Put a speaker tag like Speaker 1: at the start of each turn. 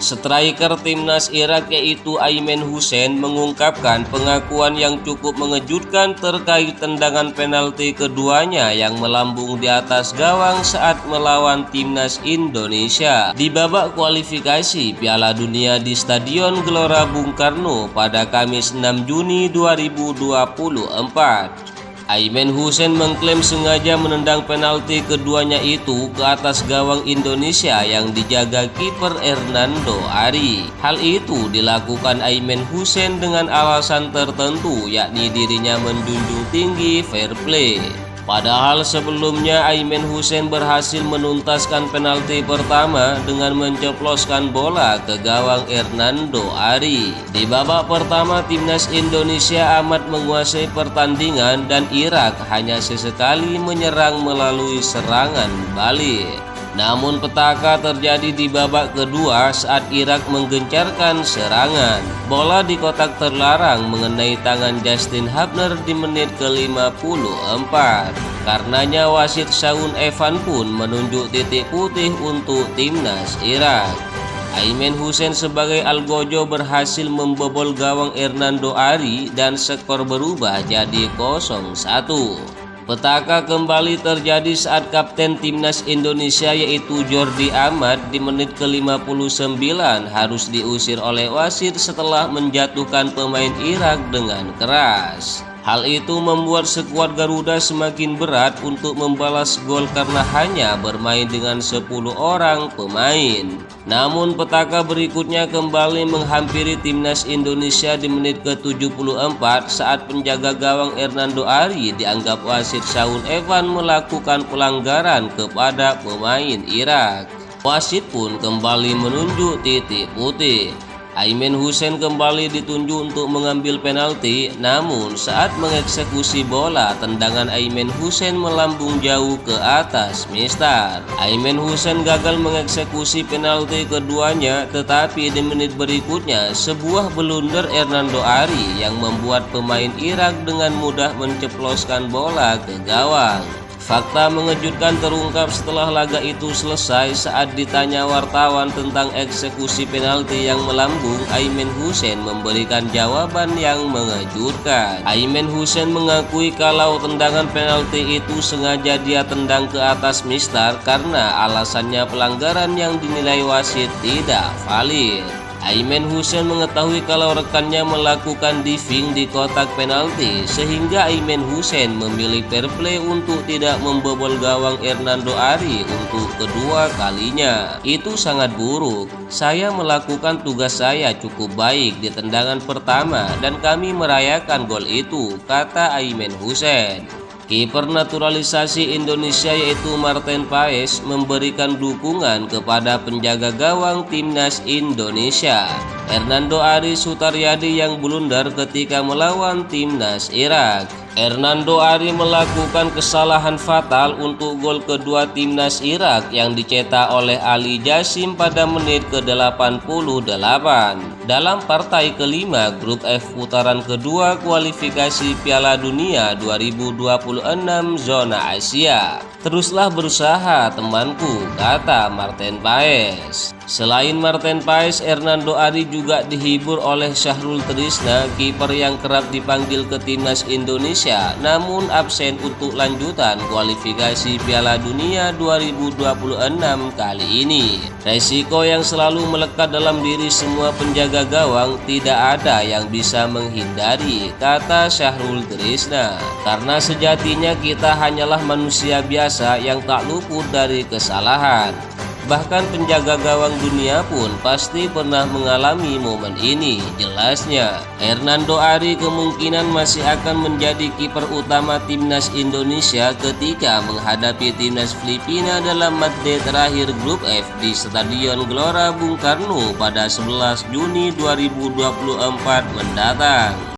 Speaker 1: Striker timnas Irak yaitu Aymen Hussein mengungkapkan pengakuan yang cukup mengejutkan terkait tendangan penalti keduanya yang melambung di atas gawang saat melawan timnas Indonesia di babak kualifikasi Piala Dunia di Stadion Gelora Bung Karno pada Kamis 6 Juni 2024. Aymen Hussein mengklaim sengaja menendang penalti keduanya itu ke atas gawang Indonesia yang dijaga kiper Hernando Ari. Hal itu dilakukan Aymen Hussein dengan alasan tertentu, yakni dirinya menjunjung tinggi fair play. Padahal sebelumnya Aymen Hussein berhasil menuntaskan penalti pertama dengan menceploskan bola ke gawang Hernando Ari. Di babak pertama timnas Indonesia amat menguasai pertandingan dan Irak hanya sesekali menyerang melalui serangan balik. Namun petaka terjadi di babak kedua saat Irak menggencarkan serangan. Bola di kotak terlarang mengenai tangan Justin Hubner di menit ke-54. Karenanya wasit Shaun Evan pun menunjuk titik putih untuk timnas Irak. Aymen Hussein sebagai algojo berhasil membobol gawang Hernando Ari dan skor berubah jadi 0-1. Petaka kembali terjadi saat kapten timnas Indonesia yaitu Jordi Amat di menit ke-59 harus diusir oleh wasit setelah menjatuhkan pemain Irak dengan keras. Hal itu membuat skuad Garuda semakin berat untuk membalas gol karena hanya bermain dengan 10 orang pemain. Namun petaka berikutnya kembali menghampiri timnas Indonesia di menit ke-74 saat penjaga gawang Hernando Ari dianggap wasit Shaun Evan melakukan pelanggaran kepada pemain Irak. Wasit pun kembali menunjuk titik putih. Aymen Hussein kembali ditunjuk untuk mengambil penalti, namun saat mengeksekusi bola, tendangan Aymen Hussein melambung jauh ke atas mistar. Aymen Hussein gagal mengeksekusi penalti keduanya, tetapi di menit berikutnya sebuah blunder Hernando Ari yang membuat pemain Irak dengan mudah menceploskan bola ke gawang. Fakta mengejutkan terungkap setelah laga itu selesai saat ditanya wartawan tentang eksekusi penalti yang melambung. Aymen Hussein memberikan jawaban yang mengejutkan. Aymen Hussein mengakui kalau tendangan penalti itu sengaja dia tendang ke atas mistar karena alasannya pelanggaran yang dinilai wasit tidak valid. Aymen Hussein mengetahui kalau rekannya melakukan diving di kotak penalti sehingga Aymen Hussein memilih fair play untuk tidak membobol gawang Hernando Ari untuk kedua kalinya. Itu sangat buruk. Saya melakukan tugas saya cukup baik di tendangan pertama dan kami merayakan gol itu, kata Aymen Hussein. Kiper naturalisasi Indonesia yaitu Marten Paes memberikan dukungan kepada penjaga gawang timnas Indonesia, Hernando Ari Sutaryadi yang blunder ketika melawan timnas Irak. Hernando Ari melakukan kesalahan fatal untuk gol kedua timnas Irak yang dicetak oleh Ali Jasim pada menit ke-88 dalam partai kelima grup F putaran kedua kualifikasi Piala Dunia 2026 zona Asia. Teruslah berusaha temanku, kata Marten Paes. Selain Marten Paes, Hernando Ari juga dihibur oleh Syahrul Trisna, kiper yang kerap dipanggil ke timnas Indonesia namun absen untuk lanjutan kualifikasi Piala Dunia 2026 kali ini. Resiko yang selalu melekat dalam diri semua penjaga gawang tidak ada yang bisa menghindari, kata Syahrul Trisna. Karena sejatinya kita hanyalah manusia biasa yang tak luput dari kesalahan. Bahkan penjaga gawang dunia pun pasti pernah mengalami momen ini, jelasnya. Hernando Ari kemungkinan masih akan menjadi kiper utama timnas Indonesia ketika menghadapi timnas Filipina dalam matchday terakhir grup F di Stadion Gelora Bung Karno pada 11 Juni 2024 mendatang.